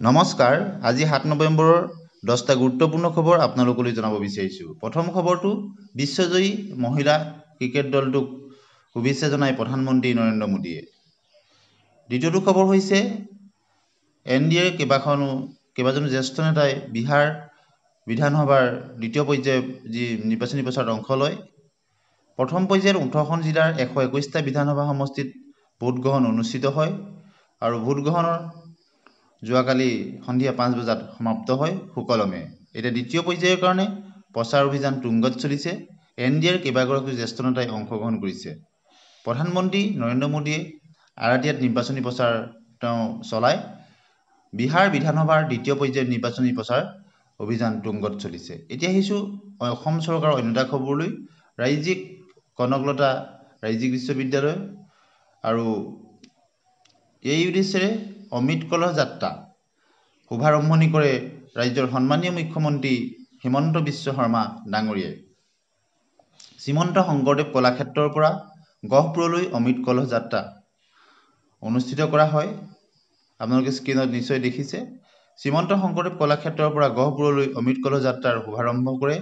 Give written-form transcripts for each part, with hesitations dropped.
নমস্কাৰ, আজি ৭ নৱেম্বৰৰ 10টা গুৰুত্বপূৰ্ণ খবৰ আপোনালোকলৈ জনাব বিচাৰিছোঁ। প্ৰথম খবৰটো বিশ্বজয়ী মহিলা ক্ৰিকেট দলটোক শুভেচ্ছা জনাই প্ৰধানমন্ত্ৰী নৰেন্দ্ৰ মোদীয়ে। দ্বিতীয়টো খবৰ হৈছে NDAৰ কেইবাজনো জ্যেষ্ঠ নেতাই বিহাৰ বিধানসভাৰ দ্বিতীয় পৰ্যায়ৰ যি নিৰ্বাচনী প্ৰচাৰত অংশ লয়। প্ৰথম পৰ্যায়ত 18খন জিলাৰ 121টা বিধানসভা সমষ্টিত ভোটগ্ৰহণ অনুষ্ঠিত হয় আৰু ভোটগ্ৰহণৰ যোৱাকালি সন্ধিয়া 5 বজাত সমাপ্ত হয় সুকলমে। এতিয়া দ্বিতীয় পৰ্যায়ৰ কাৰণে প্ৰচাৰ অভিযান তুংগত চলিছে। NDAৰ কেইবাগৰাকী জ্যেষ্ঠ নেতাই অংশগ্ৰহণ কৰিছে। প্ৰধানমন্ত্ৰী নৰেন্দ্ৰ মোদীয়ে আৰাতিয়াত নিৰ্বাচনী প্ৰচাৰ চলায়। বিহাৰ বিধানসভাৰ দ্বিতীয় পৰ্যায়ৰ নিৰ্বাচনী প্ৰচাৰ অভিযান তুংগত চলিছে। এতিয়া আহিছোঁ অসম চৰকাৰৰ অন্য এটা খবৰলৈ। ৰাজ্যিক কনকলতা ৰাজ্যিক বিশ্ববিদ্যালয় আৰু এই উদ্দেশ্যেৰে অমৃত কলহ যাত্ৰা শুভাৰম্ভণি কৰে ৰাজ্যৰ সন্মানীয় মুখ্যমন্ত্ৰী হিমন্ত বিশ্ব শৰ্মা ডাঙৰীয়াই। শ্ৰীমন্ত শংকৰদেৱ কলাক্ষেত্ৰৰ পৰা গহপুৰলৈ অমৃত কলহ যাত্ৰা অনুষ্ঠিত কৰা হয়। আপোনালোকে স্ক্ৰীণত নিশ্চয় দেখিছে। শ্ৰীমন্ত শংকৰদেৱ কলাক্ষেত্ৰৰ পৰা গহপুৰলৈ অমৃত কলহ যাত্ৰাৰ শুভাৰম্ভ কৰে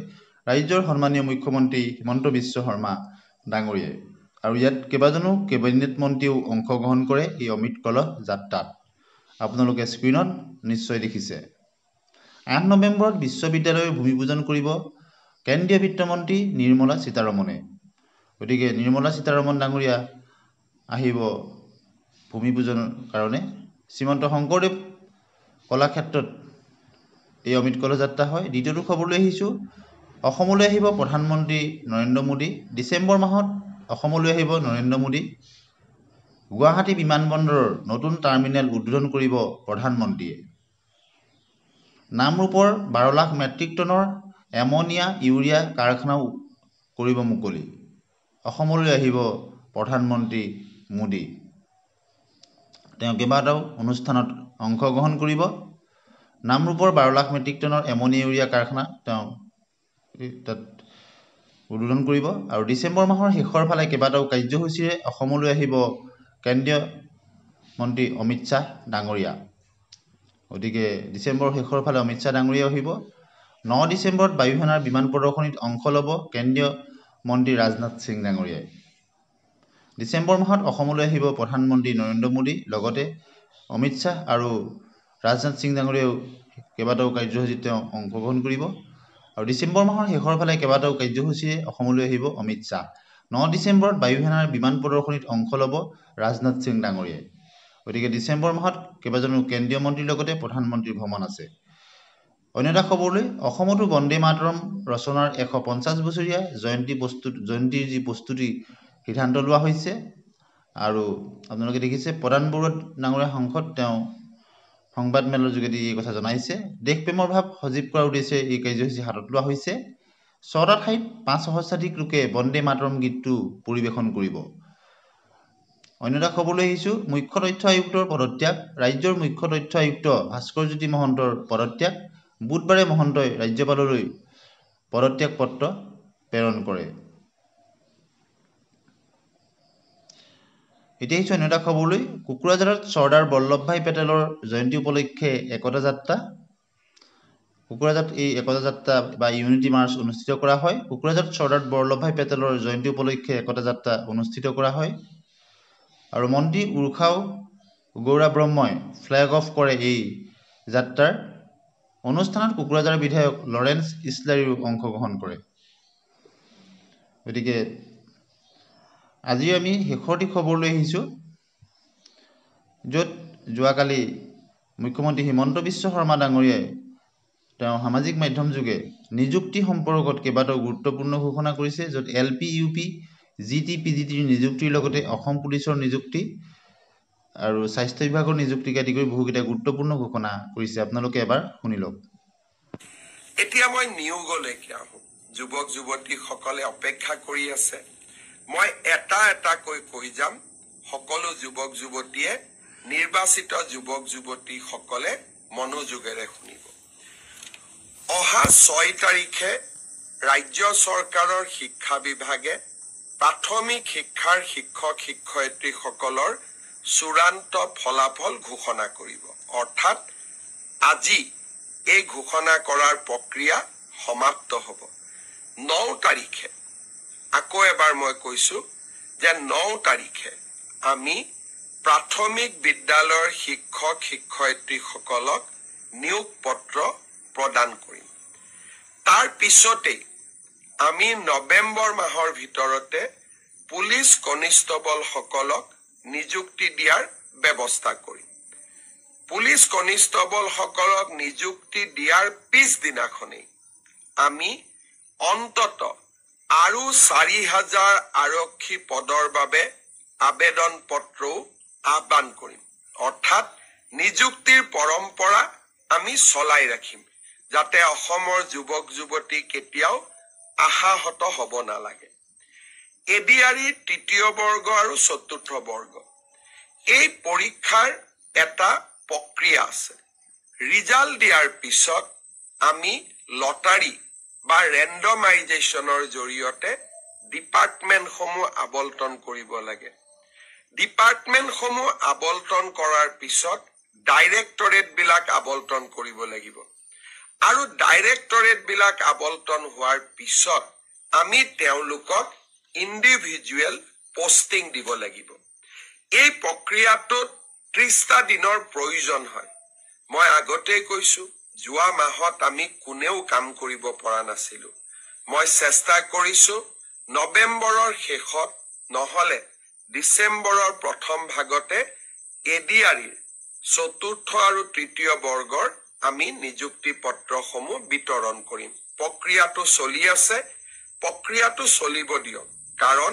ৰাজ্যৰ সন্মানীয় মুখ্যমন্ত্ৰী হিমন্ত বিশ্ব শৰ্মা ডাঙৰীয়াই। আৰু ইয়াত কেইবাজনো কেবিনেট মন্ত্ৰীও অংশগ্ৰহণ কৰে এই অমৃত কলহ যাত্ৰাত। আপোনালোকে স্ক্ৰীণত নিশ্চয় দেখিছে। 8 নৱেম্বৰত বিশ্ববিদ্যালয়ৰ ভূমি পূজন কৰিব কেন্দ্ৰীয় বিত্তমন্ত্ৰী নিৰ্মলা সীতাৰমণে। গতিকে নিৰ্মলা সীতাৰমণ ডাঙৰীয়া আহিব ভূমি পূজনৰ কাৰণে। শ্ৰীমন্ত শংকৰদেৱ কলাক্ষেত্ৰত এই অমৃত কলহ যাত্ৰা হয়। দ্বিতীয়টো খবৰলৈ আহিছোঁ। অসমলৈ আহিব প্ৰধানমন্ত্ৰী নৰেন্দ্ৰ মোদী। ডিচেম্বৰ মাহত অসমলৈ আহিব নৰেন্দ্ৰ মোদী। গুৱাহাটী বিমানবন্দৰৰ নতুন টাৰ্মিনেল উদ্বোধন কৰিব প্ৰধানমন্ত্ৰীয়ে। নামৰূপৰ 12 লাখ মেট্ৰিক টনৰ এমনিয়া ইউৰিয়া কাৰখানাও কৰিব মুকলি। অসমলৈ আহিব প্ৰধানমন্ত্ৰী মোদী। তেওঁ কেইবাটাও অনুষ্ঠানত অংশগ্ৰহণ কৰিব। নামৰূপৰ 12 লাখ মেট্ৰিক টনৰ এমনিয়া ইউৰিয়া কাৰখানা তেওঁ তাত উদ্বোধন কৰিব। আৰু ডিচেম্বৰ মাহৰ শেষৰ ফালে কেইবাটাও কাৰ্যসূচীৰে অসমলৈ আহিব কেন্দ্ৰীয় মন্ত্ৰী অমিত শ্বাহ ডাঙৰীয়া। গতিকে ডিচেম্বৰৰ শেষৰ ফালে অমিত শ্বাহ ডাঙৰীয়া আহিব। 9 ডিচেম্বৰত বায়ুসেনাৰ বিমান প্ৰদৰ্শনীত অংশ ল'ব কেন্দ্ৰীয় মন্ত্ৰী ৰাজনাথ সিং ডাঙৰীয়াই। ডিচেম্বৰ মাহত অসমলৈ আহিব প্ৰধানমন্ত্ৰী নৰেন্দ্ৰ মোদী। লগতে অমিত শ্বাহ আৰু ৰাজনাথ সিং ডাঙৰীয়াও কেইবাটাও কাৰ্যসূচীত তেওঁ অংশগ্ৰহণ কৰিব। আৰু ডিচেম্বৰ মাহৰ শেষৰ ফালে কেইবাটাও কাৰ্যসূচীৰে অসমলৈ আহিব অমিত শ্বাহ। 9 ডিচেম্বৰত বায়ুসেনাৰ বিমান প্ৰদৰ্শনীত অংশ ল'ব ৰাজনাথ সিং ডাঙৰীয়াই। গতিকে ডিচেম্বৰ মাহত কেইবাজনো কেন্দ্ৰীয় মন্ত্ৰীৰ লগতে প্ৰধানমন্ত্ৰীৰ ভ্ৰমণ আছে। অন্য এটা খবৰলৈ অসমতো বন্দে মাতৰম ৰচনাৰ 150 বছৰীয়া জয়ন্তীৰ যি প্ৰস্তুতি সিদ্ধান্ত লোৱা হৈছে। আৰু আপোনালোকে দেখিছে প্ৰধান বৰুৱা ডাঙৰীয়া সাংসদ তেওঁ সংবাদমেলৰ যোগেদি এই কথা জনাইছে। দেশপ্ৰেমৰ ভাৱ সজীৱ কৰাৰ উদ্দেশ্যে এই কাৰ্যসূচী হাতত লোৱা হৈছে। 6টা ঠাইত 5 সহস্ৰাধিক লোকে বন্দে মাতৰম গীতটো পৰিৱেশন কৰিব। অন্য এটা খবৰলৈ আহিছোঁ। মুখ্য তথ্য আয়ুক্তৰ পদত্যাগ। ৰাজ্যৰ মুখ্য তথ্য আয়ুক্ত ভাস্কৰজ্যোতি মহন্তৰ পদত্যাগ। বুধবাৰে মহন্তই ৰাজ্যপাললৈ পদত্যাগ পত্ৰ প্ৰেৰণ কৰে। এতিয়া আহিছোঁ অন্য এটা খবৰলৈ। কোকৰাঝাৰত চৰ্দাৰ বল্লভভাই পেটেলৰ জয়ন্তী উপলক্ষে একতা যাত্ৰা। কোকৰাঝাৰত এই একতা যাত্ৰা বা ইউনিটি মাৰ্চ অনুষ্ঠিত কৰা হয়। কোকৰাঝাৰত চৰ্দাৰ বল্লভভাই পেটেলৰ জয়ন্তী উপলক্ষে একতা যাত্ৰা অনুষ্ঠিত কৰা হয়। আৰু মন্ত্ৰী উৰ্খাও গৌৰা ব্ৰহ্মই ফ্লেগ অফ কৰে এই যাত্ৰাৰ। অনুষ্ঠানত কোকৰাঝাৰৰ বিধায়ক লৰেন্স ইছলাৰীও অংশগ্ৰহণ কৰে। গতিকে আজি আমি শেষৰটি খবৰলৈ আহিছোঁ, য'ত যোৱাকালি মুখ্যমন্ত্ৰী হিমন্ত বিশ্ব শৰ্মা ডাঙৰীয়াই তেওঁ সামাজিক মাধ্যম যোগে নিযুক্তি সম্পৰ্কত কেইবাটাও গুৰুত্বপূৰ্ণ ঘোষণা কৰিছে, য'ত LP, UP, GT, PGTৰ নিযুক্তিৰ লগতে অসম পুলিচৰ নিযুক্তি আৰু স্বাস্থ্য বিভাগৰ নিযুক্তিকে আদি কৰি বহুকেইটা গুৰুত্বপূৰ্ণ ঘোষণা কৰিছে। আপোনালোকে এবাৰ শুনি লওক। এতিয়া মই নিয়োগলৈকে আহোঁ। যুৱক যুৱতীসকলে অপেক্ষা কৰি আছে। মই এটাকৈ কৈ যাম। সকলো যুৱক যুৱতীয়ে নিৰ্বাচিত যুৱক যুৱতীসকলে মনোযোগেৰে শুনিব। অহা 6 তাৰিখে ৰাজ্য চৰকাৰৰ শিক্ষা বিভাগে প্ৰাথমিক শিক্ষাৰ শিক্ষক শিক্ষয়িত্ৰীসকলৰ চূড়ান্ত ফলাফল ঘোষণা কৰিব। অৰ্থাৎ আজি এই ঘোষণা কৰাৰ প্ৰক্ৰিয়া সমাপ্ত হ'ব। 9 তাৰিখে আকৌ এবাৰ মই কৈছো যে 9 তাৰিখে আমি প্ৰাথমিক বিদ্যালয়ৰ শিক্ষক শিক্ষয়িত্ৰীসকলক নিয়োগ পত্ৰ প্ৰদান কৰিম। তাৰ পিছতেই আমি নৱেম্বৰ মাহৰ ভিতৰতে পুলিচ কনিষ্টবলসকলক নিযুক্তি দিয়াৰ ব্যৱস্থা কৰিম। পুলিচ কনিষ্টবলসকলক নিযুক্তি দিয়াৰ পিছদিনাখনেই আমি অন্তত আৰু 4,000 আৰক্ষী পদৰ বাবে আবেদন পত্ৰও আহ্বান কৰিম। অৰ্থাৎ নিযুক্তিৰ পৰম্পৰা আমি চলাই ৰাখিম, যাতে অসমৰ যুৱক যুৱতী কেতিয়াও আশাহত হ'ব নালাগে। এডিআৰই তৃতীয় বৰ্গ আৰু চতুৰ্থ বৰ্গ এই পৰীক্ষাৰ এটা প্ৰক্ৰিয়া আছে। ৰিজাল্ট দিয়াৰ পিছত আমি লটাৰী বা ৰেণ্ডমাইজেশ্যনৰ জৰিয়তে ডিপাৰ্টমেণ্টসমূহ আবণ্টন কৰিব লাগে। ডিপাৰ্টমেণ্টসমূহ আবণ্টন কৰাৰ পিছত ডাইৰেক্টৰেটবিলাক আবণ্টন কৰিব লাগিব আৰু ডাইৰেক্টৰেটবিলাক আবণ্টন হোৱাৰ পিছত আমি তেওঁলোকক ইণ্ডিভিজুৱেল পোষ্টিং দিব লাগিব। এই প্ৰক্ৰিয়াটোত 30টা দিনৰ প্ৰয়োজন হয়। মই আগতেই কৈছো, যোৱা মাহত আমি কোনেও কাম কৰিব পৰা নাছিলো। মই চেষ্টা কৰিছো নৱেম্বৰৰ শেষত নহলে ডিচেম্বৰৰ প্ৰথম ভাগতে এডিআৰইৰ চতুৰ্থ আৰু তৃতীয় বৰ্গৰ আমি নিযুক্তি পত্ৰসমূহ বিতৰণ কৰিম। প্ৰক্ৰিয়াটো চলি আছে, প্ৰক্ৰিয়াটো চলিব দিয়ক, কাৰণ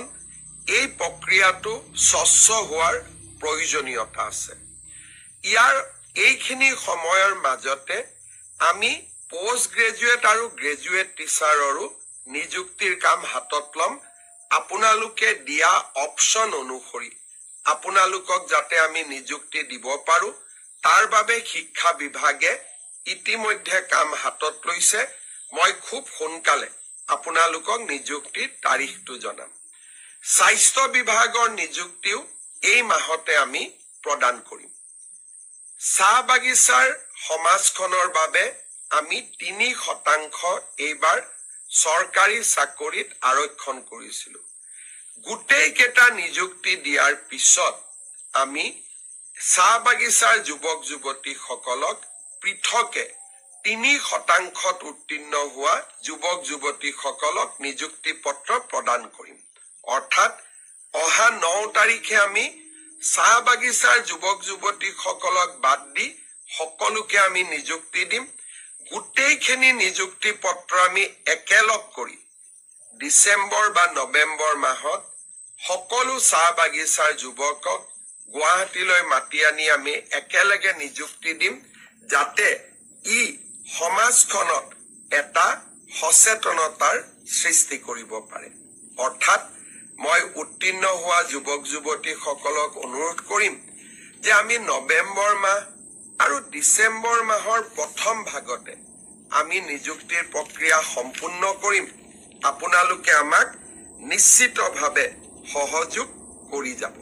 এই প্ৰক্ৰিয়াটো স্বচ্ছ হোৱাৰ প্ৰয়োজনীয়তা আছে। এইখিনি সময়ৰ মাজতে আমি পোষ্ট গ্ৰেজুৱেট আৰু গ্ৰেজুৱেট টিচাৰৰো নিযুক্তিৰ কাম হাতত ল'ম। আপোনালোকে দিয়া অপশ্যন অনুসৰি আপোনালোকক যাতে আমি নিযুক্তি দিব পাৰো, তাৰ বাবে শিক্ষা বিভাগে ইতিমধ্যে কাম হাতত লৈছে। মই খুব সোনকালে আপোনালোকক নিযুক্তিৰ তাৰিখটো জনাম। স্বাস্থ্য বিভাগৰ নিযুক্তিও এই মাহতে আমি প্ৰদান কৰিম। চাহ বাগিচাৰ সমাজখনৰ বাবে আমি 3% এইবাৰ চৰকাৰী চাকৰিত আৰক্ষণ কৰিছিলো। গোটেই কেইটা নিযুক্তি দিয়াৰ পিছত আমি চাহ বাগিচাৰ যুৱক যুৱতীসকলক পৃথকে 3% উত্তীৰ্ণ হোৱা যুৱক যুৱতীসকলক নিযুক্তি পত্ৰ প্ৰদান কৰিম। অৰ্থাৎ অহা 9 তাৰিখে আমি চাহ বাগিচাৰ যুৱক যুৱতীসকলক বাদ দি সকলোকে আমি নিযুক্তি দিম। গোটেইখিনি নিযুক্তি পত্ৰ আমি একেলগ কৰি ডিচেম্বৰ বা নৱেম্বৰ মাহত সকলো চাহ বাগিচাৰ যুৱকক গুৱাহাটীলৈ মাতি আনি আমি একেলগে নিযুক্তি দিম, যাতে ই সমাজখনত এটা সচেতনতাৰ সৃষ্টি কৰিব পাৰে। অৰ্থাৎ মই উত্তীৰ্ণ হোৱা যুৱক যুৱতীসকলক অনুৰোধ কৰিম যে আমি নৱেম্বৰ মাহ আৰু ডিচেম্বৰ মাহৰ প্ৰথম ভাগতে আমি নিযুক্তিৰ প্ৰক্ৰিয়া সম্পূৰ্ণ কৰিম। আপোনালোকে আমাক নিশ্চিতভাৱে সহযোগ কৰি যাব।